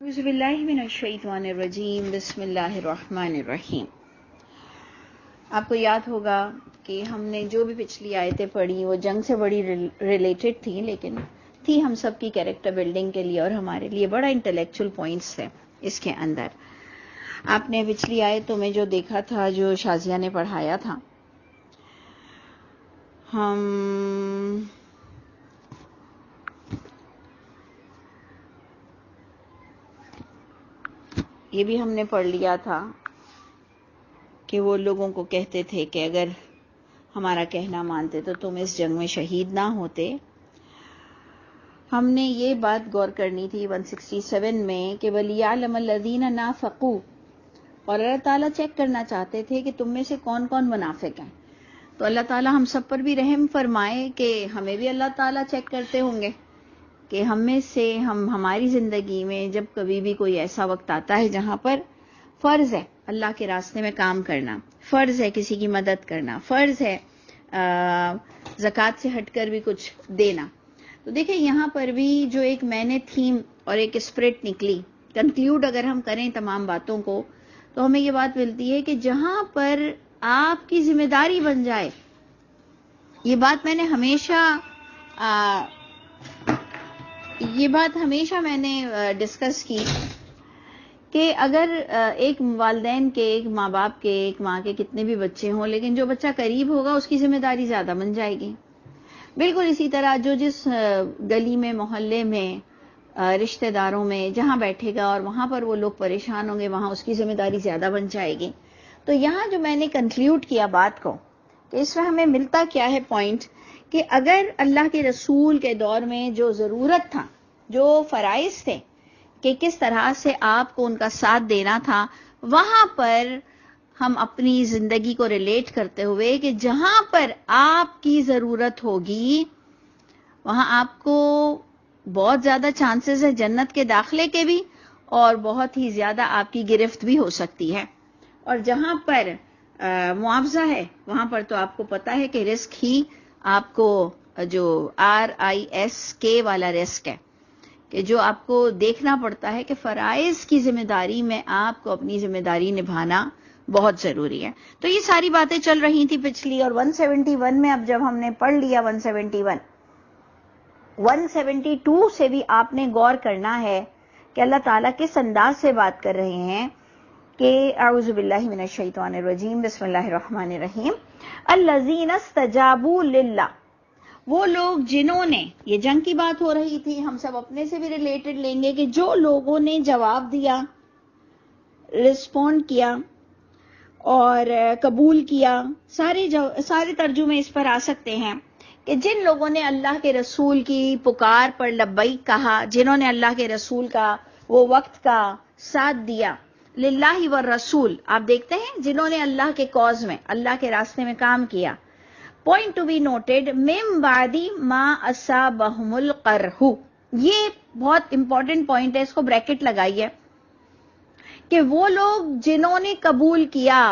اعوذ باللہ من الشیطان الرجیم بسم اللہ الرحمن الرحیم۔ آپ کو یاد ہوگا کہ ہم نے جو بھی پچھلی آیتیں پڑھی وہ جنگ سے بڑی ریلیٹڈ تھی، لیکن تھی ہم سب کی کیریکٹر بلڈنگ کے لیے اور ہمارے لیے بڑا انٹلیکچوئل پوائنٹس تھے اس کے اندر۔ آپ نے پچھلی آیتوں میں جو دیکھا تھا، جو شازیہ نے پڑھایا تھا، ہم یہ بھی ہم نے پڑھ لیا تھا کہ وہ لوگوں کو کہتے تھے کہ اگر ہمارا کہنا مانتے تو تم اس جنگ میں شہید نہ ہوتے۔ ہم نے یہ بات غور کرنی تھی 167 میں کہ وَلِيَعْلَمَ الَّذِينَ نَافَقُوا، اور اللہ تعالیٰ چیک کرنا چاہتے تھے کہ تم میں سے کون کون منافق ہیں۔ تو اللہ تعالیٰ ہم سب پر بھی رحم فرمائے کہ ہمیں بھی اللہ تعالیٰ چیک کرتے ہوں گے کہ ہم میں سے ہماری زندگی میں جب کبھی بھی کوئی ایسا وقت آتا ہے جہاں پر فرض ہے اللہ کے راستے میں کام کرنا، فرض ہے کسی کی مدد کرنا، فرض ہے زکوٰۃ سے ہٹ کر بھی کچھ دینا۔ تو دیکھیں یہاں پر بھی جو ایک میں نے تھیم اور ایک اسپرٹ نکلی، کنکلیوڈ اگر ہم کریں تمام باتوں کو تو ہمیں یہ بات ملتی ہے کہ جہاں پر آپ کی ذمہ داری بن جائے، یہ بات میں نے ڈسکس کی کہ اگر ایک والدین کے، ایک ماں باپ کے، ایک ماں کے کتنے بھی بچے ہوں، لیکن جو بچہ قریب ہوگا اس کی ذمہ داری زیادہ بن جائے گی۔ بالکل اسی طرح جو جس گلی میں، محلے میں، رشتہ داروں میں جہاں بیٹھے گا اور وہاں پر وہ لوگ پریشان ہوں گے، وہاں اس کی ذمہ داری زیادہ بن جائے گی۔ تو یہاں جو میں نے کنکلیوڈ کیا بات کو کہ اس میں ہمیں ملتا کیا ہے پوائنٹ، کہ اگر اللہ کے رسول کے دور میں جو ضرورت تھا، جو فرائض تھے کہ کس طرح سے آپ کو ان کا ساتھ دینا تھا، وہاں پر ہم اپنی زندگی کو ریلیٹ کرتے ہوئے کہ جہاں پر آپ کی ضرورت ہوگی وہاں آپ کو بہت زیادہ چانسز ہے جنت کے داخلے کے بھی، اور بہت ہی زیادہ آپ کی گرفت بھی ہو سکتی ہے۔ اور جہاں پر معاوضہ ہے وہاں پر تو آپ کو پتا ہے کہ رسک ہی آپ کو، جو RISK والا رسک ہے، کہ جو آپ کو دیکھنا پڑتا ہے کہ فرائض کی ذمہ داری میں آپ کو اپنی ذمہ داری نبھانا بہت ضروری ہے۔ تو یہ ساری باتیں چل رہی تھی پچھلی، اور 171 میں اب جب ہم نے پڑھ لیا 172 سے بھی آپ نے غور کرنا ہے کہ اللہ تعالیٰ کس انداز سے بات کر رہے ہیں کہ اعوذ باللہ من الشیطان الرجیم بسم اللہ الرحمن الرحیم۔ الذین استجابوا للہ، وہ لوگ جنہوں نے، یہ جنگ کی بات ہو رہی تھی، ہم سب اپنے سے بھی ریلیٹڈ لیں گے کہ جو لوگوں نے جواب دیا، رسپونڈ کیا اور قبول کیا، سارے ترجمے اس پر آ سکتے ہیں کہ جن لوگوں نے اللہ کے رسول کی پکار پر لبیک کہا، جنہوں نے اللہ کے رسول کا وہ وقت کا ساتھ دیا، للہ والرسول، آپ دیکھتے ہیں جنہوں نے اللہ کے کاز میں، اللہ کے راستے میں کام کیا۔ پوائنٹ ٹو بی نوٹڈ، من بعد ما اصابہم القرح، یہ بہت امپورٹنٹ پوائنٹ ہے، اس کو بریکٹ لگائیے، کہ وہ لوگ جنہوں نے قبول کیا،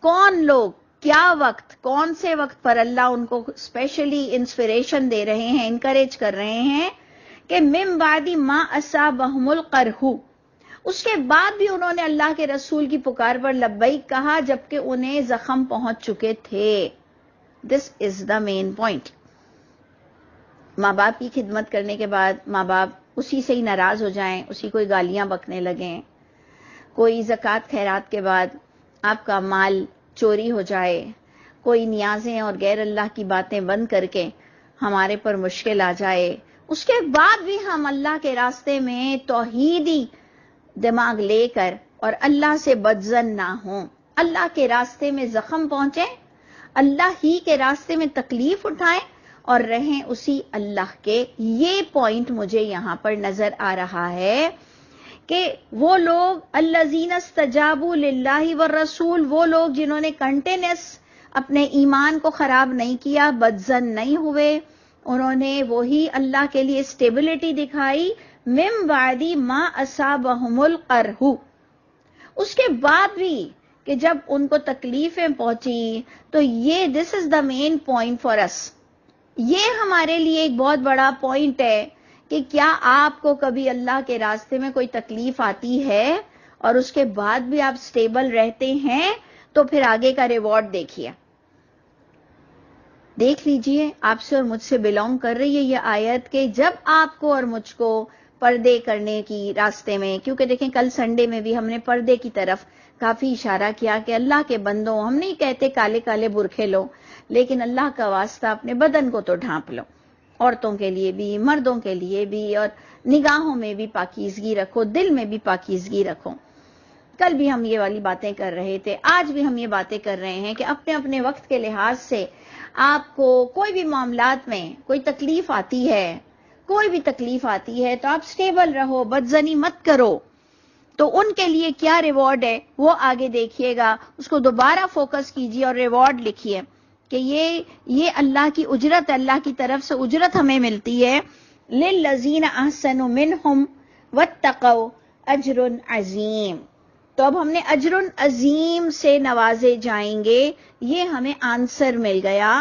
کون لوگ، کیا وقت، کون سے وقت پر اللہ ان کو اسپیشلی انسپریشن دے رہے ہیں، انکریج کر رہے ہیں کہ من بعد ما اصابہم القرح، اس کے بعد بھی انہوں نے اللہ کے رسول کی پکار پر لبیک کہا جبکہ انہیں زخم پہنچ چکے تھے۔ دس از دا مین پوائنٹ۔ ماں باپ کی خدمت کرنے کے بعد ماں باپ اسی سے ہی ناراض ہو جائیں، اسی کو گالیاں بکنے لگیں، کوئی زکوٰۃ خیرات کے بعد آپ کا مال چوری ہو جائے، کوئی نیازیں اور غیر اللہ کی باتیں بند کر کے ہمارے پر مشکل آ جائے، اس کے بعد بھی ہم اللہ کے راستے میں توحیدی دماغ لے کر اور اللہ سے بدظن نہ ہوں، اللہ کے راستے میں زخم پہنچے، اللہ ہی کے راستے میں تکلیف اٹھائیں اور رہیں اسی اللہ کے۔ یہ پوائنٹ مجھے یہاں پر نظر آ رہا ہے کہ وہ لوگ الذین استجابوا للہ والرسول، وہ لوگ جنہوں نے کنٹینیوس اپنے ایمان کو خراب نہیں کیا، بدظن نہیں ہوئے، انہوں نے وہی اللہ کے لیے اسٹیبلٹی دکھائی، من بعد ما اصابہم القرح، اس کے بعد بھی کہ جب ان کو تکلیفیں پہنچی تو یہ دس از دا مین پوائنٹ فار اس، یہ ہمارے لیے ایک بہت بڑا پوائنٹ ہے کہ کیا آپ کو کبھی اللہ کے راستے میں کوئی تکلیف آتی ہے اور اس کے بعد بھی آپ سٹیبل رہتے ہیں؟ تو پھر آگے کا ریوارڈ دیکھیے، دیکھ لیجئے، آپ سے اور مجھ سے بلونگ کر رہی ہے یہ آیت کہ جب آپ کو اور مجھ کو پردے کرنے کی راستے میں، کیونکہ دیکھیں کل سنڈے میں بھی ہم نے پردے کی طرف کافی اشارہ کیا کہ اللہ کے بندوں، ہم نہیں کہتے کالے کالے برقعے لو، لیکن اللہ کا واسطہ اپنے بدن کو تو ڈھانپ لو، عورتوں کے لیے بھی مردوں کے لیے بھی، اور نگاہوں میں بھی پاکیزگی رکھو، دل میں بھی پاکیزگی رکھو۔ کل بھی ہم یہ والی باتیں کر رہے تھے، آج بھی ہم یہ باتیں کر رہے ہیں کہ اپنے اپنے وقت کے لحاظ سے آپ کو کوئی بھی معاملات میں کوئی تکلیف آتی ہے، کوئی بھی تکلیف آتی ہے تو آپ سٹیبل رہو، بدزنی مت کرو۔ تو ان کے لیے کیا ریوارڈ ہے وہ آگے دیکھیے گا، اس کو دوبارہ فوکس کیجیے اور ریوارڈ لکھیے کہ یہ اللہ کی اجرت، اللہ کی طرف سے اجرت ہمیں ملتی ہے۔ للذین احسنوا منہم واتقوا اجر عظیم۔ تو اب ہم نے اجر عظیم سے نوازے جائیں گے، یہ ہمیں آنسر مل گیا،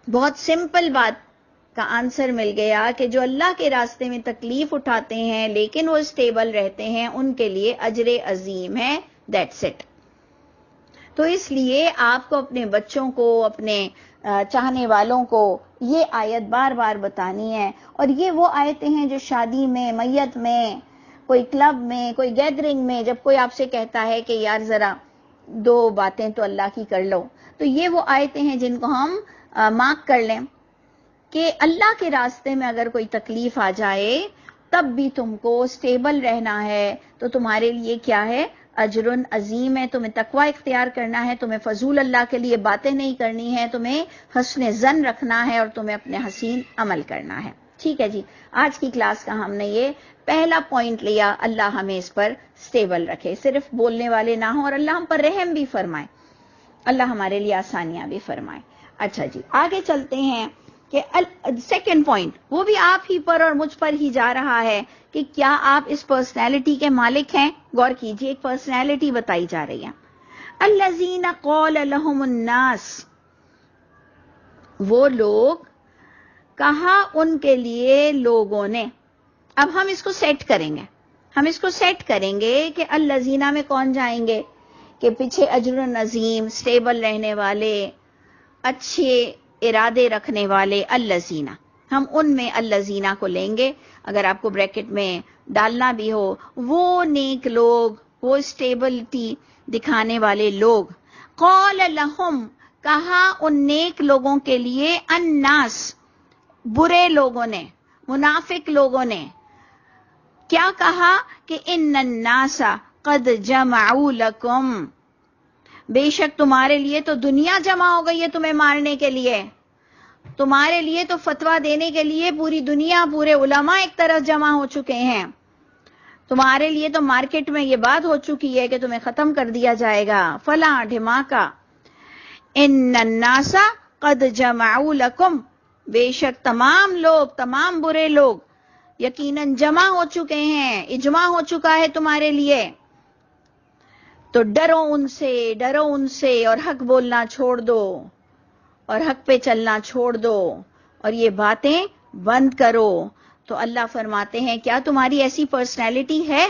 بہت سمپل بات کا آنسر مل گیا کہ جو اللہ کے راستے میں تکلیف اٹھاتے ہیں لیکن وہ اسٹیبل رہتے ہیں، ان کے لیے اجر عظیم ہے، دیٹس اٹ۔ تو اس لیے آپ کو اپنے بچوں کو، اپنے چاہنے والوں کو یہ آیت بار بار بتانی ہے، اور یہ وہ آیتیں ہیں جو شادی میں، میت میں، کوئی کلب میں، کوئی گیدرنگ میں جب کوئی آپ سے کہتا ہے کہ یار ذرا 2 باتیں تو اللہ کی کر لو، تو یہ وہ آیتیں ہیں جن کو ہم مارک کر لیں کہ اللہ کے راستے میں اگر کوئی تکلیف آ جائے تب بھی تم کو سٹیبل رہنا ہے، تو تمہارے لیے کیا ہے؟ اجر عظیم ہے۔ تمہیں تقوی اختیار کرنا ہے، تمہیں فضول اللہ کے لیے باتیں نہیں کرنی ہے، تمہیں حسن ظن رکھنا ہے، اور تمہیں اپنے حسین عمل کرنا ہے۔ ٹھیک ہے جی، آج کی کلاس کا ہم نے یہ پہلا پوائنٹ لیا، اللہ ہمیں اس پر سٹیبل رکھے، صرف بولنے والے نہ ہوں، اور اللہ ہم پر رحم بھی فرمائے، اللہ ہمارے لیے آسانیاں بھی فرمائے۔ اچھا جی، آگے چلتے ہیں کہ سیکنڈ پوائنٹ وہ بھی آپ ہی پر اور مجھ پر ہی جا رہا ہے کہ کیا آپ اس پرسنالٹی کے مالک ہیں؟ غور کیجئے، ایک پرسنالٹی بتائی جا رہی ہے، الذین قال لهم الناس، وہ لوگ کہا ان کے لیے لوگوں نے۔ اب ہم اس کو سیٹ کریں گے، ہم اس کو سیٹ کریں گے کہ الذین میں کون جائیں گے کہ پیچھے اجر عظیم، سٹیبل رہنے والے، اچھے ارادے رکھنے والے، الذین، ہم ان میں الذین کو لیں گے۔ اگر آپ کو بریکٹ میں ڈالنا بھی ہو، وہ نیک لوگ، وہ اسٹیبلٹی دکھانے والے لوگ، قال لہم، کہا ان نیک لوگوں کے لیے، الناس، برے لوگوں نے، منافق لوگوں نے کیا کہا کہ ان الناس قد جمعوا لکم، بے شک تمہارے لیے تو دنیا جمع ہو گئی ہے تمہیں مارنے کے لیے، تمہارے لیے تو فتویٰ دینے کے لیے پوری دنیا، پورے علماء ایک طرف جمع ہو چکے ہیں، تمہارے لیے تو مارکیٹ میں یہ بات ہو چکی ہے کہ تمہیں ختم کر دیا جائے گا، فلاں دھماکہ۔ ان الناس قد جمعوا لکم، بے شک تمام لوگ، تمام برے لوگ یقیناً جمع ہو چکے ہیں، اجماع ہو چکا ہے تمہارے لیے، تو ڈرو ان سے، ڈرو ان سے، اور حق بولنا چھوڑ دو، اور حق پہ چلنا چھوڑ دو، اور یہ باتیں بند کرو۔ تو اللہ فرماتے ہیں کیا تمہاری ایسی پرسنالٹی ہے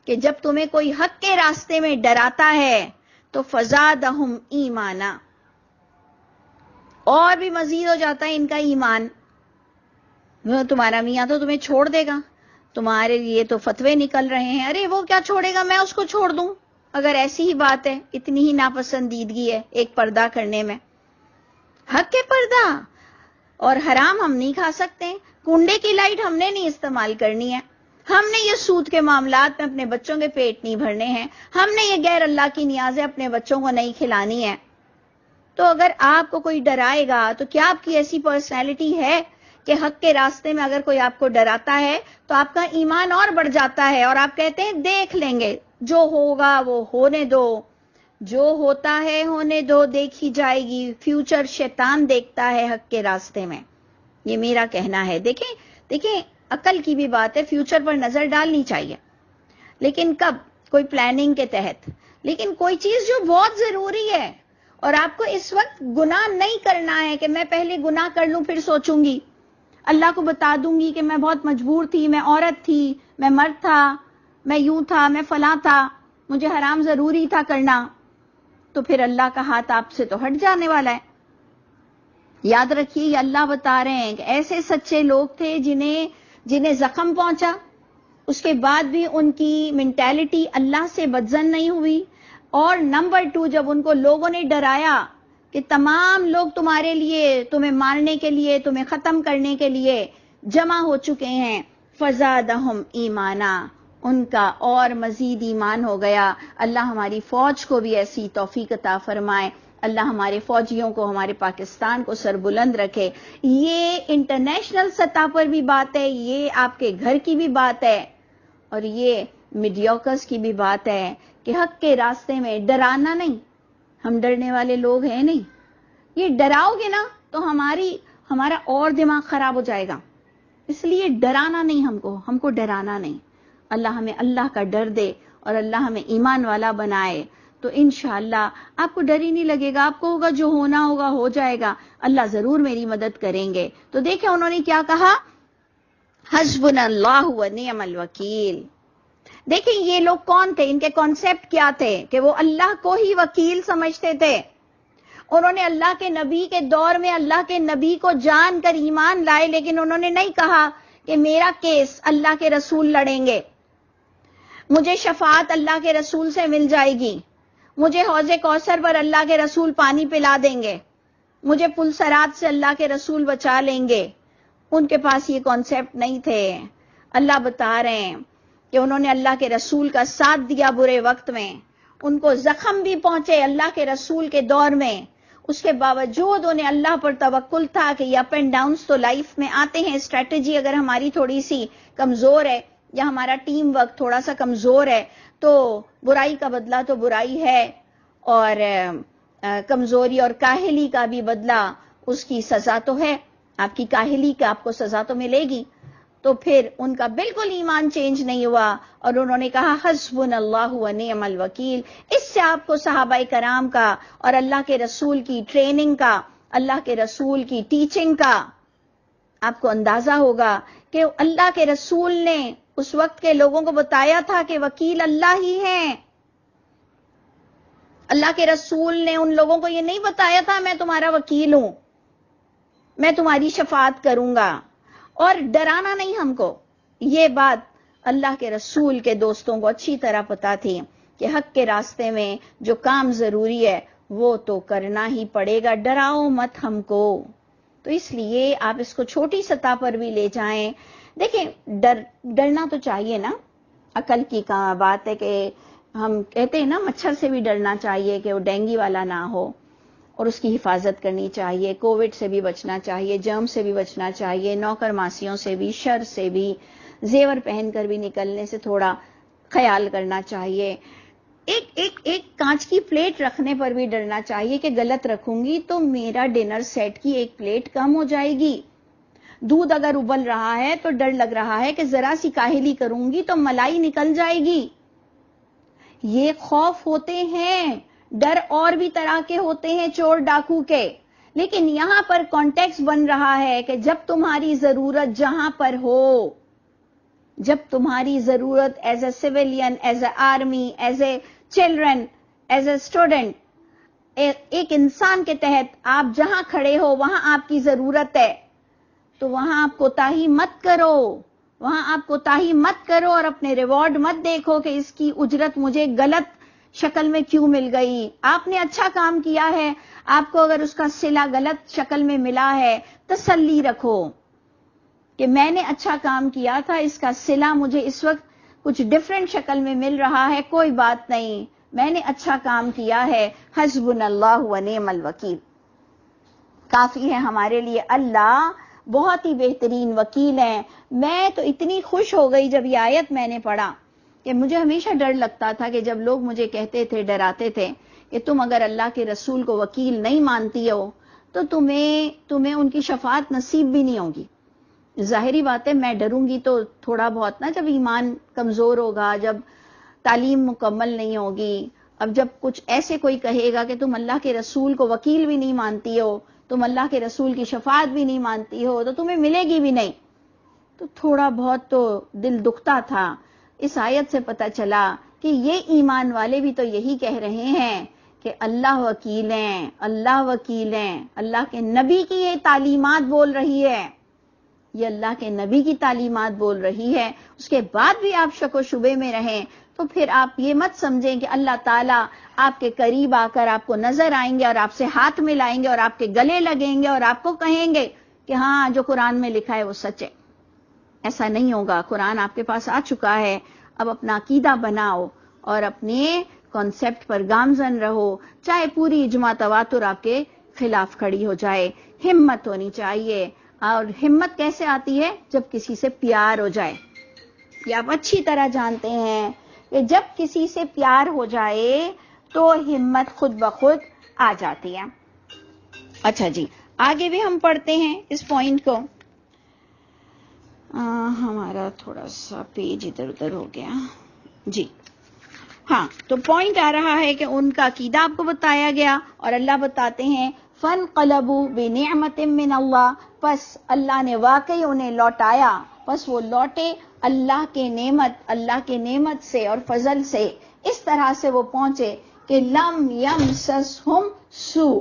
کہ جب تمہیں کوئی حق کے راستے میں ڈراتا ہے تو فزادہم ایمانا، اور بھی مزید ہو جاتا ہے ان کا ایمان، تمہارا میاں تو تمہیں چھوڑ دے گا، تمہارے لیے تو فتوے نکل رہے ہیں، ارے وہ کیا چھوڑے گا، میں اس کو چھوڑ دوں، اگر ایسی ہی بات ہے، اتنی ہی ناپسندیدگی ہے ایک پردہ کرنے میں، حق کے پردہ، اور حرام ہم نہیں کھا سکتے، کنڈے کی لائٹ ہم نے نہیں استعمال کرنی ہے، ہم نے یہ سود کے معاملات میں اپنے بچوں کے پیٹ نہیں بھرنے ہیں، ہم نے یہ غیر اللہ کی نیازیں اپنے بچوں کو نہیں کھلانی ہے۔ تو اگر آپ کو کوئی ڈرائے گا تو کیا آپ کی ایسی پرسنالٹی ہے کہ حق کے راستے میں اگر کوئی آپ کو ڈراتا ہے تو آپ کا ایمان اور بڑھ جاتا ہے، اور آپ کہتے ہیں دیکھ لیں گے، جو ہوگا وہ ہونے دو، جو ہوتا ہے ہونے دو، دیکھی جائے گی، فیوچر شیطان دیکھتا ہے حق کے راستے میں، یہ میرا کہنا ہے۔ دیکھیں عقل کی بھی بات ہے، فیوچر پر نظر ڈالنی چاہیے، لیکن کب؟ کوئی پلاننگ کے تحت، لیکن کوئی چیز جو بہت ضروری ہے اور آپ کو اس وقت گناہ نہیں کرنا ہے کہ میں پہلے گناہ کر لوں پھر سوچوں گی، اللہ کو بتا دوں گی کہ میں بہت مجبور تھی، میں عورت تھی، میں مرد تھا، میں یوں تھا، میں فلاں تھا، مجھے حرام ضروری تھا کرنا، تو پھر اللہ کا ہاتھ آپ سے تو ہٹ جانے والا ہے۔ یاد رکھیے یہ اللہ بتا رہے ہیں کہ ایسے سچے لوگ تھے جنہیں زخم پہنچا، اس کے بعد بھی ان کی مینٹیلٹی اللہ سے بدظن نہیں ہوئی، اور نمبر 2 جب ان کو لوگوں نے ڈرایا کہ تمام لوگ تمہارے لیے، تمہیں مارنے کے لیے، تمہیں ختم کرنے کے لیے جمع ہو چکے ہیں، فزادہم ایمانا، ان کا اور مزید ایمان ہو گیا۔ اللہ ہماری فوج کو بھی ایسی توفیق عطا فرمائے، اللہ ہمارے فوجیوں کو، ہمارے پاکستان کو سربلند رکھے۔ یہ انٹرنیشنل سطح پر بھی بات ہے، یہ آپ کے گھر کی بھی بات ہے، اور یہ میڈیوکرز کی بھی بات ہے کہ حق کے راستے میں ڈرانا نہیں۔ ہم ڈرنے والے لوگ ہیں نہیں، یہ ڈراؤ گے نا تو ہمارا اور دماغ خراب ہو جائے گا، اس لیے ڈرانا نہیں، ہم کو ڈرانا نہیں۔ اللہ ہمیں اللہ کا ڈر دے اور اللہ ہمیں ایمان والا بنائے، تو انشاءاللہ آپ کو ڈر ہی نہیں لگے گا، آپ کو ہوگا جو ہونا ہوگا ہو جائے گا، اللہ ضرور میری مدد کریں گے۔ تو دیکھیں انہوں نے کیا کہا، حسبنا اللہ و نعم الوکیل۔ دیکھیں یہ لوگ کون تھے، ان کے کانسیپٹ کیا تھے کہ وہ اللہ کو ہی وکیل سمجھتے تھے۔ انہوں نے اللہ کے نبی کے دور میں اللہ کے نبی کو جان کر ایمان لائے، لیکن انہوں نے نہیں کہا کہ میرا کیس اللہ کے رسول لڑیں گے، مجھے شفاعت اللہ کے رسول سے مل جائے گی، مجھے حوض کوثر پر اللہ کے رسول پانی پلا دیں گے، مجھے پل صراط سے اللہ کے رسول بچا لیں گے۔ ان کے پاس یہ کانسیپٹ نہیں تھے۔ اللہ بتا رہے ہیں کہ انہوں نے اللہ کے رسول کا ساتھ دیا برے وقت میں، ان کو زخم بھی پہنچے اللہ کے رسول کے دور میں، اس کے باوجود انہیں اللہ پر توکل تھا کہ یہ اپ اینڈ ڈاؤنز تو لائف میں آتے ہیں، اسٹریٹجی اگر ہماری تھوڑی سی کمزور ہے یا ہمارا ٹیم ورک تھوڑا سا کمزور ہے تو برائی کا بدلہ تو برائی ہے، اور کمزوری اور کاہلی کا بھی بدلہ اس کی سزا تو ہے، آپ کی کاہلی کا آپ کو سزا تو ملے گی۔ تو پھر ان کا بالکل ایمان چینج نہیں ہوا، اور انہوں نے کہا حسبنا اللہ و نعم الوکیل۔ اس سے آپ کو صحابہ کرام کا اور اللہ کے رسول کی ٹریننگ کا، اللہ کے رسول کی ٹیچنگ کا آپ کو اندازہ ہوگا کہ اللہ کے رسول نے اس وقت کے لوگوں کو بتایا تھا کہ وکیل اللہ ہی ہیں۔ اللہ کے رسول نے ان لوگوں کو یہ نہیں بتایا تھا میں تمہارا وکیل ہوں، میں تمہاری شفاعت کروں گا، اور ڈرانا نہیں ہم کو۔ یہ بات اللہ کے رسول کے دوستوں کو اچھی طرح پتا تھی کہ حق کے راستے میں جو کام ضروری ہے وہ تو کرنا ہی پڑے گا، ڈراؤ مت ہم کو۔ تو اس لیے آپ اس کو چھوٹی سطح پر بھی لے جائیں۔ دیکھیں ڈرنا تو چاہیے نا، عقل کی بات ہے کہ ہم کہتے ہیں نا مچھر سے بھی ڈرنا چاہیے کہ وہ ڈینگی والا نہ ہو، اور اس کی حفاظت کرنی چاہیے، کووڈ سے بھی بچنا چاہیے، جرم سے بھی بچنا چاہیے، نوکر ماسیوں سے بھی، شر سے بھی، زیور پہن کر بھی نکلنے سے تھوڑا خیال کرنا چاہیے۔ ایک کانچ کی پلیٹ رکھنے پر بھی ڈرنا چاہیے کہ غلط رکھوں گی تو میرا ڈنر سیٹ کی ایک پلیٹ کم ہو جائے گی۔ دودھ اگر ابل رہا ہے تو ڈر لگ رہا ہے کہ ذرا سی کاہلی کروں گی تو ملائی نکل جائے گی۔ یہ خوف ہوتے ہیں، ڈر اور بھی طرح کے ہوتے ہیں چور ڈاکو کے، لیکن یہاں پر کانٹیکس بن رہا ہے کہ جب تمہاری ضرورت جہاں پر ہو، جب تمہاری ضرورت as a civilian, as A army, as a children, as a student, ایک انسان کے تحت آپ جہاں کھڑے ہو وہاں آپ کی ضرورت ہے، تو وہاں آپ کوتاہی مت کرو، وہاں آپ کوتاہی مت کرو، اور اپنے ریوارڈ مت دیکھو کہ اس کی اجرت مجھے غلط شکل میں کیوں مل گئی۔ آپ نے اچھا کام کیا ہے، آپ کو اگر اس کا صلہ غلط شکل میں ملا ہے، تسلی رکھو کہ میں نے اچھا کام کیا تھا، اس کا صلہ مجھے اس وقت کچھ ڈیفرنٹ شکل میں مل رہا ہے، کوئی بات نہیں، میں نے اچھا کام کیا ہے۔ حسبنا اللہ و نعم الوکیل، کافی ہے ہمارے لیے، اللہ بہت ہی بہترین وکیل ہیں۔ میں تو اتنی خوش ہو گئی جب یہ آیت میں نے پڑھا کہ مجھے ہمیشہ ڈر لگتا تھا کہ جب لوگ مجھے کہتے تھے، ڈراتے تھے کہ تم اگر اللہ کے رسول کو وکیل نہیں مانتی ہو تو تمہیں ان کی شفاعت نصیب بھی نہیں ہوگی۔ ظاہری بات ہے میں ڈروں گی تو تھوڑا بہت نا، جب ایمان کمزور ہوگا، جب تعلیم مکمل نہیں ہوگی، اب جب کچھ ایسے کوئی کہے گا کہ تم اللہ کے رسول کو وکیل بھی نہیں مانتی ہو تم اللہ کے رسول کی شفاعت بھی نہیں مانتی ہو تو تمہیں ملے گی بھی نہیں. تو تھوڑا بہت تو دل دکھتا تھا. اس آیت سے پتہ چلا کہ یہ ایمان والے بھی تو یہی کہہ رہے ہیں کہ اللہ وکیل ہیں، اللہ وکیل ہیں. اللہ کے نبی کی یہ تعلیمات بول رہی ہے، یہ اللہ کے نبی کی تعلیمات بول رہی ہے. اس کے بعد بھی آپ شک و شبے میں رہیں تو پھر آپ یہ مت سمجھیں کہ اللہ تعالیٰ آپ کے قریب آ کر آپ کو نظر آئیں گے اور آپ سے ہاتھ ملائیں گے اور آپ کے گلے لگیں گے اور آپ کو کہیں گے کہ ہاں جو قرآن میں لکھا ہے وہ سچ ہے. ایسا نہیں ہوگا. قرآن آپ کے پاس آ چکا ہے. اب اپنا عقیدہ بناؤ اور اپنے کانسیپٹ پر گامزن رہو، چاہے پوری اجماع تواتر آپ کے خلاف کھڑی ہو جائے. ہمت ہونی چاہیے. اور ہمت کیسے آتی ہے؟ جب کسی سے پیار ہو جائے. یہ آپ اچھی طرح جانتے ہیں کہ جب کسی سے پیار ہو جائے تو ہمت خود بخود آ جاتی ہے. اچھا جی، آگے بھی ہم پڑھتے ہیں اس پوائنٹ کو. ہمارا تھوڑا سا پیج ادھر ادھر ہو گیا جی. ہاں، تو پوائنٹ آ رہا ہے کہ ان کا عقیدہ آپ کو بتایا گیا اور اللہ بتاتے ہیں فَانْقَلَبُوا بِنِعْمَةٍ مِّنَ اللَّهِ، پس اللہ نے واقعی انہیں لوٹایا، پس وہ لوٹے اللہ کے نعمت سے اور فضل سے. اس طرح سے وہ پہنچے کہ لم یمسسہم سوء،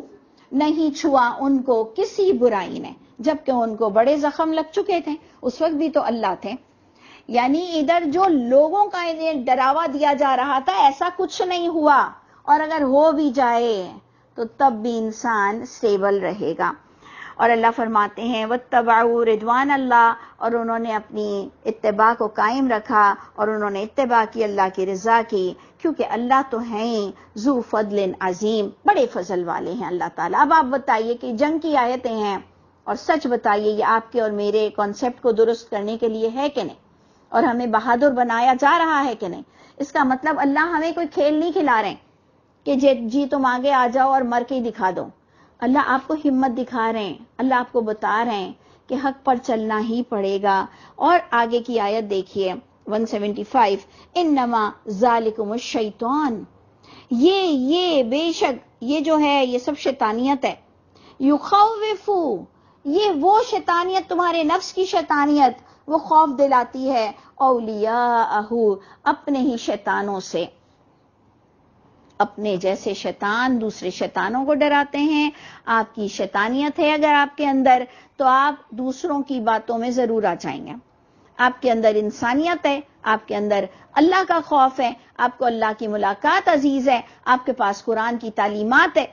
نہیں چھوا ان کو کسی برائی نے، جبکہ ان کو بڑے زخم لگ چکے تھے. اس وقت بھی تو اللہ تھے. یعنی ادھر جو لوگوں کا انہیں ڈراوا دیا جا رہا تھا ایسا کچھ نہیں ہوا، اور اگر ہو بھی جائے تو تب بھی انسان سٹیبل رہے گا. اور اللہ فرماتے ہیں وَاتَّبَعُوا رِضْوَانَ اللَّهِ، اور انہوں نے اپنی اتباع کو قائم رکھا اور انہوں نے اتباع کی اللہ کی رضا کی، کیونکہ اللہ تو ہیں ذو فضل عظیم، بڑے فضل والے ہیں اللہ تعالیٰ. اب آپ بتائیے کہ جنگ کی آیتیں ہیں اور سچ بتائیے یہ آپ کے اور میرے کانسیپٹ کو درست کرنے کے لیے ہے کہ نہیں، اور ہمیں بہادر بنایا جا رہا ہے کہ نہیں. اس کا مطلب اللہ ہمیں کوئی کھیل نہیں کھلا رہے کہ جی تم آگے آ جاؤ اور مر کے ہی دکھا دو. اللہ آپ کو ہمت دکھا رہے ہیں، اللہ آپ کو بتا رہے ہیں کہ حق پر چلنا ہی پڑے گا. اور آگے کی آیت دیکھیے 175 انما ذالکم الشیطان، یہ بے شک یہ جو ہے یہ سب شیطانیت ہے. یخوفو، یہ وہ شیطانیت تمہارے نفس کی شیطانیت، وہ خوف دلاتی ہے اولیاءہ، اپنے ہی شیطانوں سے. اپنے جیسے شیطان دوسرے شیطانوں کو ڈراتے ہیں. آپ کی شیطانیت ہے اگر آپ کے اندر تو آپ دوسروں کی باتوں میں ضرور آ جائیں گے. آپ کے اندر انسانیت ہے، آپ کے اندر اللہ کا خوف ہے، آپ کو اللہ کی ملاقات عزیز ہے، آپ کے پاس قرآن کی تعلیمات ہے،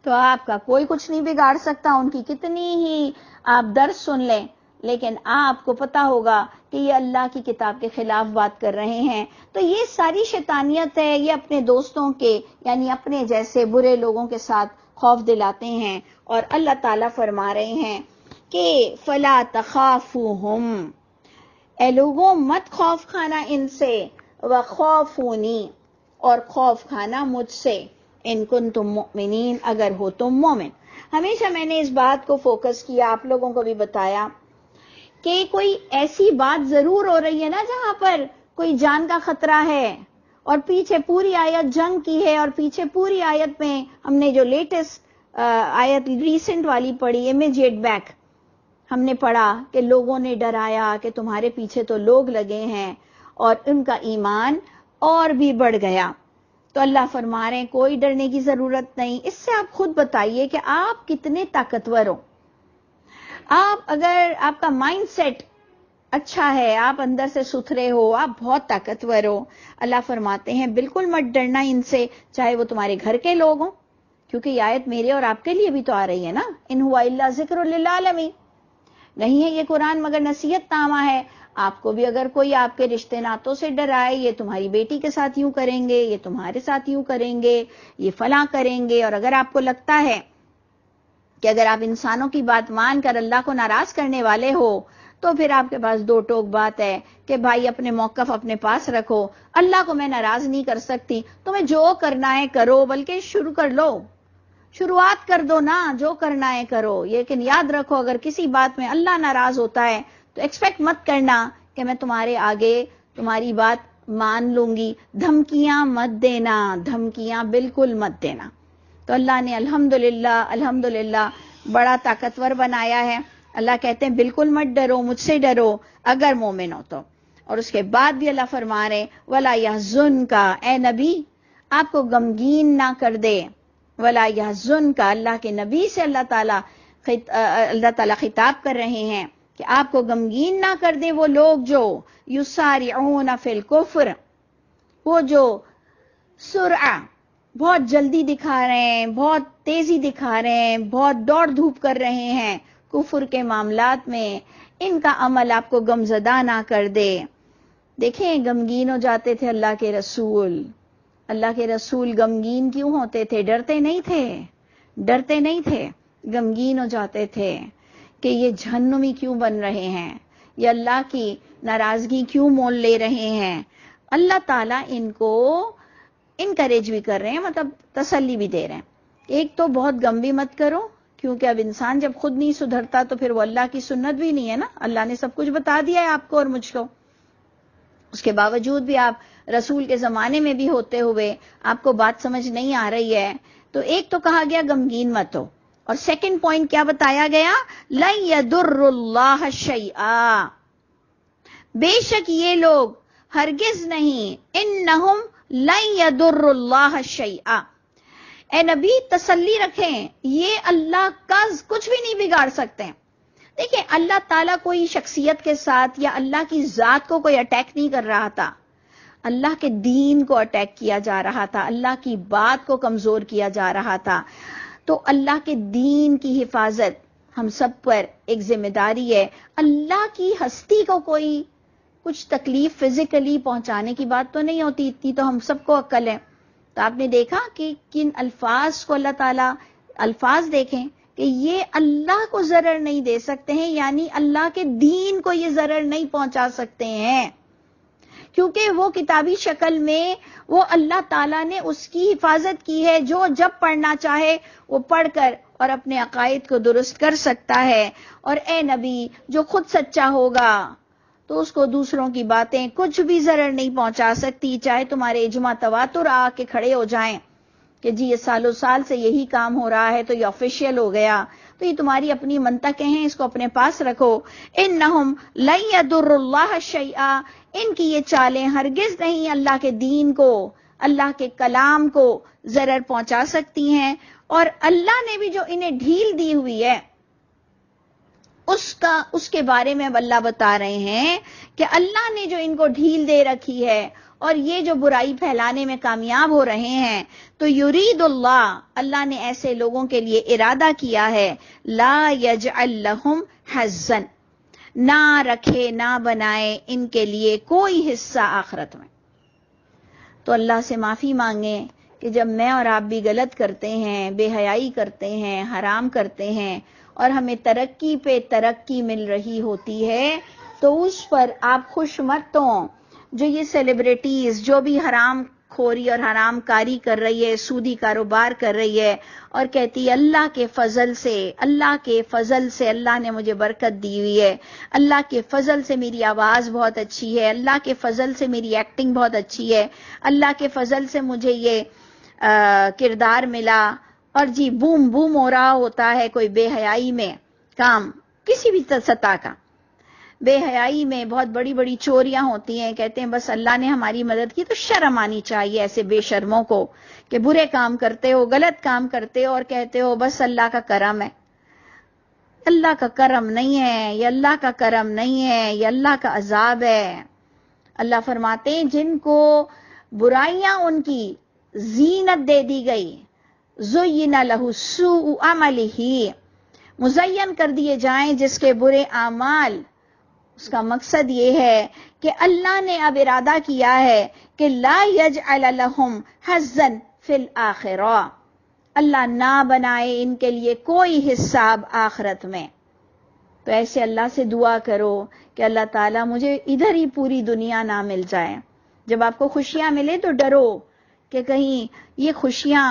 تو آپ کا کوئی کچھ نہیں بگاڑ سکتا. ان کی کتنی ہی آپ درس سن لیں لیکن آپ کو پتا ہوگا کہ یہ اللہ کی کتاب کے خلاف بات کر رہے ہیں. تو یہ ساری شیطانیت ہے، یہ اپنے دوستوں کے یعنی اپنے جیسے برے لوگوں کے ساتھ خوف دلاتے ہیں. اور اللہ تعالیٰ فرما رہے ہیں کہ فلا تخافوہم، اے لوگوں مت خوف کھانا ان سے، وخافونی، اور خوف کھانا مجھ سے، ان کنتم مؤمنین، اگر ہو تم مومن. ہمیشہ میں نے اس بات کو فوکس کیا، آپ لوگوں کو بھی بتایا کہ کوئی ایسی بات ضرور ہو رہی ہے نا جہاں پر کوئی جان کا خطرہ ہے، اور پیچھے پوری آیت جنگ کی ہے، اور پیچھے پوری آیت میں ہم نے جو لیٹسٹ آیت ریسنٹ والی پڑھی امیجیٹ بیک، ہم نے پڑھا کہ لوگوں نے ڈرایا کہ تمہارے پیچھے تو لوگ لگے ہیں، اور ان کا ایمان اور بھی بڑھ گیا. تو اللہ فرما رہے ہیں کوئی ڈرنے کی ضرورت نہیں. اس سے آپ خود بتائیے کہ آپ کتنے طاقتور ہو. آپ اگر آپ کا مائنڈ سیٹ اچھا ہے، آپ اندر سے ستھرے ہو، آپ بہت طاقتور ہو. اللہ فرماتے ہیں بالکل مت ڈرنا ان سے، چاہے وہ تمہارے گھر کے لوگ ہوں، کیونکہ یہ آیت میرے اور آپ کے لیے بھی تو آ رہی ہے نا. ان ہوا الا ذکر للعالمین، نہیں ہے یہ قرآن مگر نصیحت نامہ ہے. آپ کو بھی اگر کوئی آپ کے رشتے ناتوں سے ڈرائے، یہ تمہاری بیٹی کے ساتھ یوں کریں گے، یہ تمہارے ساتھ یوں کریں گے، یہ فلاں کریں گے، اور اگر آپ کو لگتا ہے کہ اگر آپ انسانوں کی بات مان کر اللہ کو ناراض کرنے والے ہو تو پھر آپ کے پاس دو ٹوک بات ہے کہ بھائی اپنے موقف اپنے پاس رکھو. اللہ کو میں ناراض نہیں کر سکتی، تمہیں جو کرنا ہے کرو، بلکہ شروع کر لو، شروعات کر دو نا، جو کرنا ہے کرو. لیکن یاد رکھو اگر کسی بات میں اللہ ناراض ہوتا ہے تو ایکسپیکٹ مت کرنا کہ میں تمہارے آگے تمہاری بات مان لوں گی. دھمکیاں مت دینا، دھمکیاں بالکل مت دینا. تو اللہ نے الحمدللہ بڑا طاقتور بنایا ہے. اللہ کہتے ہیں بالکل مت ڈرو، مجھ سے ڈرو اگر مومن ہو تو. اور اس کے بعد بھی اللہ فرما رہے ولا یحزنک، اے نبی آپ کو غمگین نہ کر دے. ولا یحزنک، اللہ کے نبی سے اللہ تعالیٰ خطاب کر رہے ہیں کہ آپ کو غمگین نہ کر دے وہ لوگ جو یسارعون فی الکفر، وہ جو سرعہ بہت جلدی دکھا رہے ہیں، بہت تیزی دکھا رہے ہیں، بہت دوڑ دھوپ کر رہے ہیں کفر کے معاملات میں، ان کا عمل آپ کو غمزدہ نہ کر دے. دیکھیں غمگین ہو جاتے تھے اللہ کے رسول. اللہ کے رسول غمگین کیوں ہوتے تھے؟ ڈرتے نہیں تھے، ڈرتے نہیں تھے، غمگین ہو جاتے تھے کہ یہ جہنمی کیوں بن رہے ہیں، یہ اللہ کی ناراضگی کیوں مول لے رہے ہیں. اللہ تعالیٰ ان کو انکریج بھی کر رہے ہیں، مطلب تسلی بھی دے رہے ہیں. ایک تو بہت غم بھی مت کرو، کیونکہ اب انسان جب خود نہیں سدھرتا تو پھر وہ اللہ کی سنت بھی نہیں ہے نا. اللہ نے سب کچھ بتا دیا ہے آپ کو اور مجھ کو، اس کے باوجود بھی آپ رسول کے زمانے میں بھی ہوتے ہوئے آپ کو بات سمجھ نہیں آ رہی ہے. تو ایک تو کہا گیا غمگین مت ہو، اور سیکنڈ پوائنٹ کیا بتایا گیا؟ لن یضر اللہ شیئا، بے شک یہ لوگ ہرگز نہیں، انہم لن یضر اللہ شیئا. اے نبی تسلی رکھیں، یہ اللہ کا کچھ بھی نہیں بگاڑ سکتے. دیکھیں اللہ تعالیٰ کوئی شخصیت کے ساتھ یا اللہ کی ذات کو کوئی اٹیک نہیں کر رہا تھا، اللہ کے دین کو اٹیک کیا جا رہا تھا، اللہ کی بات کو کمزور کیا جا رہا تھا. تو اللہ کے دین کی حفاظت ہم سب پر ایک ذمہ داری ہے. اللہ کی ہستی کو کوئی کچھ تکلیف فزیکلی پہنچانے کی بات تو نہیں ہوتی، اتنی تو ہم سب کو عقل ہے. تو آپ نے دیکھا کہ کن الفاظ کو اللہ تعالیٰ، الفاظ دیکھیں کہ یہ اللہ کو ضرر نہیں دے سکتے ہیں، یعنی اللہ کے دین کو یہ ضرر نہیں پہنچا سکتے ہیں، کیونکہ وہ کتابی شکل میں وہ اللہ تعالیٰ نے اس کی حفاظت کی ہے. جو جب پڑھنا چاہے وہ پڑھ کر اور اپنے عقائد کو درست کر سکتا ہے. اور اے نبی جو خود سچا ہوگا تو اس کو دوسروں کی باتیں کچھ بھی ضرر نہیں پہنچا سکتی، چاہے تمہارے اجماع تواتر آ کے کھڑے ہو جائیں کہ جی یہ سالوں سال سے یہی کام ہو رہا ہے تو یہ آفیشیل ہو گیا، تو یہ تمہاری اپنی منطقیں ہیں، اس کو اپنے پاس رکھو. انہم لن یضر اللہ شیئا، ان کی یہ چالیں ہرگز نہیں اللہ کے دین کو، اللہ کے کلام کو ضرر پہنچا سکتی ہیں. اور اللہ نے بھی جو انہیں ڈھیل دی ہوئی ہے اس کے بارے میں اب اللہ بتا رہے ہیں کہ اللہ نے جو ان کو ڈھیل دے رکھی ہے اور یہ جو برائی پھیلانے میں کامیاب ہو رہے ہیں، تو یرید اللہ، اللہ نے ایسے لوگوں کے لیے ارادہ کیا ہے، لا یجعل لہم حظا، نہ رکھے نہ بنائے ان کے لیے کوئی حصہ آخرت میں. تو اللہ سے معافی مانگیں کہ جب میں اور آپ بھی غلط کرتے ہیں، بے حیائی کرتے ہیں، حرام کرتے ہیں، اور ہمیں ترقی پہ ترقی مل رہی ہوتی ہے، تو اس پر آپ خوش مت ہوں. جو یہ سیلیبریٹیز جو بھی حرام خوری اور حرام کاری کر رہی ہے، سودی کاروبار کر رہی ہے، اور کہتی ہے اللہ کے فضل سے، اللہ کے فضل سے اللہ نے مجھے برکت دی ہوئی ہے، اللہ کے فضل سے میری آواز بہت اچھی ہے، اللہ کے فضل سے میری ایکٹنگ بہت اچھی ہے، اللہ کے فضل سے مجھے یہ کردار ملا، اور جی بوم بوم ہو رہا ہوتا ہے کوئی بے حیائی میں کام، کسی بھی سطح کا بے حیائی میں بہت بڑی بڑی چوریاں ہوتی ہیں، کہتے ہیں بس اللہ نے ہماری مدد کی. تو شرم آنی چاہیے ایسے بے شرموں کو کہ برے کام کرتے ہو، غلط کام کرتے ہو اور کہتے ہو بس اللہ کا کرم ہے. اللہ کا کرم نہیں ہے، یہ اللہ کا کرم نہیں ہے، یہ اللہ کا عذاب ہے. اللہ فرماتے ہیں جن کو برائیاں ان کی زینت دے دی گئی، زین لہ سوء عملہ، مزین کر دیے جائیں جس کے برے اعمال، اس کا مقصد یہ ہے کہ اللہ نے اب ارادہ کیا ہے کہ لا یجعل لہم حظا فی الآخرہ، اللہ نہ بنائے ان کے لیے کوئی حساب آخرت میں. تو ایسے اللہ سے دعا کرو کہ اللہ تعالیٰ مجھے ادھر ہی پوری دنیا نہ مل جائے. جب آپ کو خوشیاں ملے تو ڈرو کہ کہیں یہ خوشیاں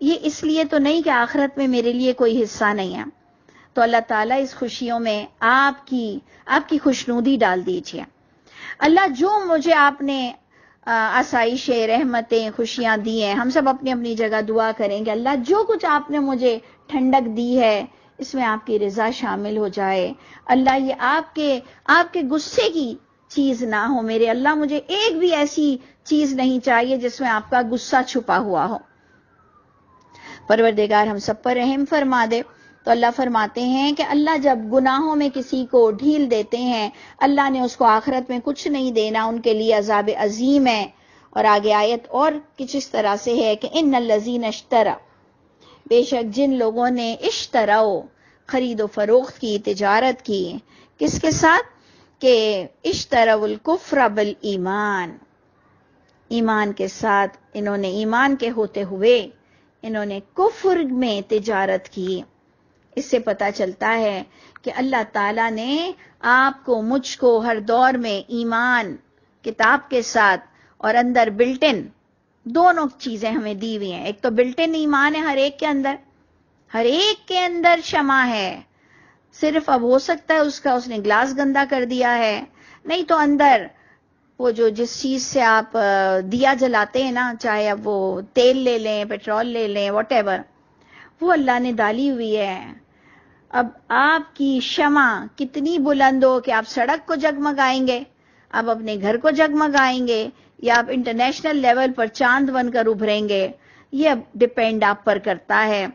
یہ اس لیے تو نہیں کہ آخرت میں میرے لیے کوئی حصہ نہیں ہے. تو اللہ تعالیٰ اس خوشیوں میں آپ کی خوشنودی ڈال دیجیے. اللہ جو مجھے آپ نے آسائشیں، رحمتیں، خوشیاں دی ہیں، ہم سب اپنی اپنی جگہ دعا کریں گے اللہ جو کچھ آپ نے مجھے ٹھنڈک دی ہے اس میں آپ کی رضا شامل ہو جائے. اللہ یہ آپ کے غصے کی چیز نہ ہو. میرے اللہ مجھے ایک بھی ایسی چیز نہیں چاہیے جس میں آپ کا غصہ چھپا ہوا ہو. پروردگار ہم سب پر رحم فرما دے. تو اللہ فرماتے ہیں کہ اللہ جب گناہوں میں کسی کو ڈھیل دیتے ہیں اللہ نے اس کو آخرت میں کچھ نہیں دینا, ان کے لیے عذاب عظیم ہے. اور آگے آیت اور کچھ اس طرح سے ہے کہ ان الذین اشتروا, بے شک جن لوگوں نے اشتراؤ خرید و فروخت کی, تجارت کی, کس کے ساتھ, کہ اشتروا الکفر بالایمان, ایمان کے ساتھ انہوں نے ایمان کے ہوتے ہوئے انہوں نے کفر میں تجارت کی. اس سے پتہ چلتا ہے کہ اللہ تعالیٰ نے آپ کو مجھ کو ہر دور میں ایمان کتاب کے ساتھ اور اندر بلٹن دونوں چیزیں ہمیں دی ہوئی ہیں. ایک تو بلٹن ایمان ہے ہر ایک کے اندر شمع ہے. صرف اب ہو سکتا ہے اس نے گلاس گندا کر دیا ہے, نہیں تو اندر وہ جس چیز سے آپ دیا جلاتے ہیں نا, چاہے اب وہ تیل لے لیں, پیٹرول لے لیں, واٹ ایور, وہ اللہ نے ڈالی ہوئی ہے. اب آپ کی شمع کتنی بلند ہو کہ آپ سڑک کو جگمگائیں گے, آپ اپنے گھر کو جگمگائیں گے, یا آپ انٹرنیشنل لیول پر چاند بن کر ابھریں گے, یہ اب ڈپینڈ آپ پر کرتا ہے.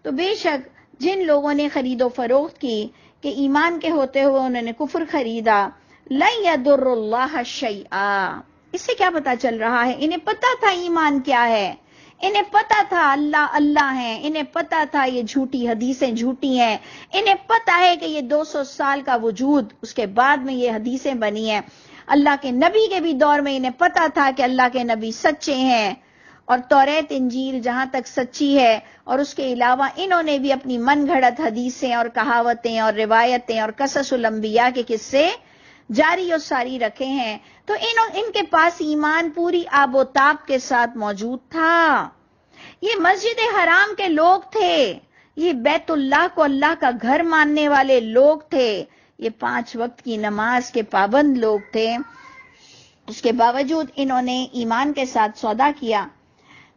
تو بے شک جن لوگوں نے خرید و فروخت کی کہ ایمان کے ہوتے ہوئے انہوں نے کفر خریدا, لن یضر اللہ شیئا, اس سے کیا پتا چل رہا ہے, انہیں پتا تھا ایمان کیا ہے, انہیں پتا تھا اللہ اللہ ہے, انہیں پتا تھا یہ جھوٹی حدیثیں جھوٹی ہیں, انہیں پتا ہے کہ یہ 200 سال کا وجود اس کے بعد میں یہ حدیثیں بنی ہیں. اللہ کے نبی کے بھی دور میں انہیں پتا تھا کہ اللہ کے نبی سچے ہیں, اور توریت انجیل جہاں تک سچی ہے, اور اس کے علاوہ انہوں نے بھی اپنی من گھڑت حدیثیں اور کہاوتیں اور روایتیں اور قصص الانبیاء کے قصے جاری اور ساری رکھے ہیں. تو ان کے پاس ایمان پوری آب و تاب کے ساتھ موجود تھا. یہ مسجد حرام کے لوگ تھے, یہ بیت اللہ کو اللہ کا گھر ماننے والے لوگ تھے, یہ 5 وقت کی نماز کے پابند لوگ تھے. اس کے باوجود انہوں نے ایمان کے ساتھ سودا کیا,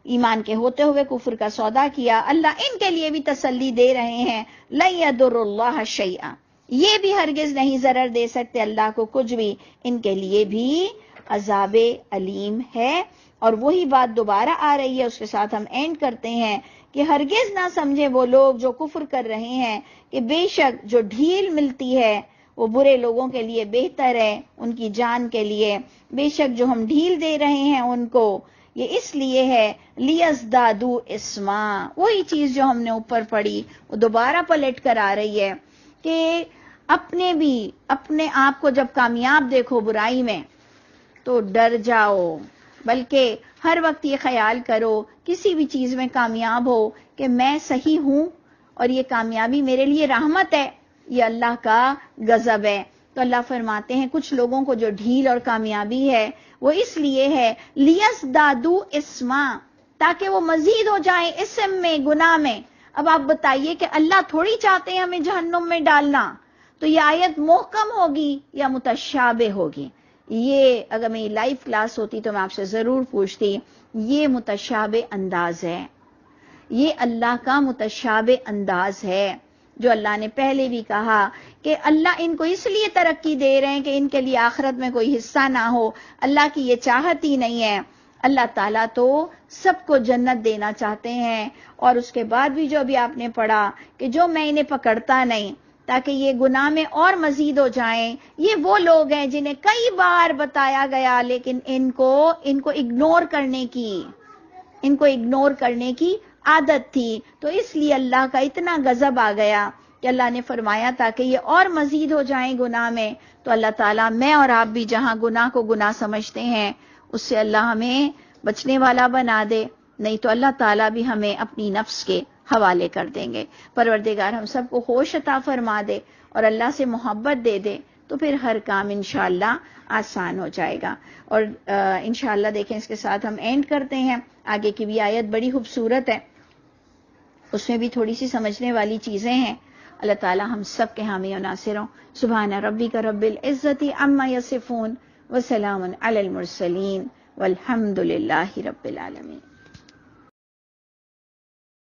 ایمان کے ہوتے ہوئے کفر کا سودا کیا. اللہ ان کے لیے بھی تسلی دے رہے ہیں, لن یضر اللہ شیئا, یہ بھی ہرگز نہیں ضرر دے سکتے اللہ کو کچھ بھی, ان کے لیے بھی عذاب علیم ہے. اور وہی بات دوبارہ آ رہی ہے, اس کے ساتھ ہم اینڈ کرتے ہیں کہ ہرگز نہ سمجھے وہ لوگ جو کفر کر رہے ہیں کہ بے شک جو ڈھیل ملتی ہے وہ برے لوگوں کے لیے بہتر ہے, ان کی جان کے لیے. بے شک جو ہم ڈھیل دے رہے ہیں ان کو, یہ اس لیے ہے لیزدادوا اسما, وہی چیز جو ہم نے اوپر پڑھی وہ دوبارہ پلٹ کر آ رہی ہے کہ اپنے آپ کو جب کامیاب دیکھو برائی میں تو ڈر جاؤ, بلکہ ہر وقت یہ خیال کرو کسی بھی چیز میں کامیاب ہو کہ میں صحیح ہوں اور یہ کامیابی میرے لیے رحمت ہے, یہ اللہ کا غضب ہے. تو اللہ فرماتے ہیں کچھ لوگوں کو جو ڈھیل اور کامیابی ہے وہ اس لیے ہے لیزدادوا اسما, تاکہ وہ مزید ہو جائیں اسم میں, گناہ میں. اب آپ بتائیے کہ اللہ تھوڑی چاہتے ہیں ہمیں جہنم میں ڈالنا, تو یہ آیت محکم ہوگی یا متشابہ ہوگی؟ یہ اگر میری لائیو کلاس ہوتی تو میں آپ سے ضرور پوچھتی. یہ متشابہ انداز ہے, یہ اللہ کا متشابہ انداز ہے, جو اللہ نے پہلے بھی کہا کہ اللہ ان کو اس لیے ترقی دے رہے ہیں کہ ان کے لیے آخرت میں کوئی حصہ نہ ہو. اللہ کی یہ چاہت ہی نہیں ہے. اللہ تعالیٰ تو سب کو جنت دینا چاہتے ہیں. اور اس کے بعد بھی جو بھی آپ نے پڑھا کہ جو میں انہیں پکڑتا نہیں تاکہ یہ گناہ میں اور مزید ہو جائیں, یہ وہ لوگ ہیں جنہیں کئی بار بتایا گیا لیکن ان کو اگنور کرنے کی عادت تھی. تو اس لیے اللہ کا اتنا غضب آ گیا کہ اللہ نے فرمایا تاکہ یہ اور مزید ہو جائیں گناہ میں. تو اللہ تعالیٰ میں اور آپ بھی جہاں گناہ کو گناہ سمجھتے ہیں اس سے اللہ ہمیں بچنے والا بنا دے, نہیں تو اللہ تعالیٰ بھی ہمیں اپنی نفس کے حوالے کر دیں گے. پروردگار ہم سب کو ہوش عطا فرما دے اور اللہ سے محبت دے دے, تو پھر ہر کام انشاءاللہ آسان ہو جائے گا. اور انشاءاللہ دیکھیں اس کے ساتھ ہم اینڈ کرتے ہیں. آگے کی بھی آیت بڑی خوبصورت ہے, اس میں بھی تھوڑی سی سمجھنے والی چیزیں ہیں. اللہ تعالیٰ ہم سب کے حامی و ناصر ہوں. سبحان ربک رب العزت عما یصفون وسلام علی المرسلین والحمد للہ رب العالمین.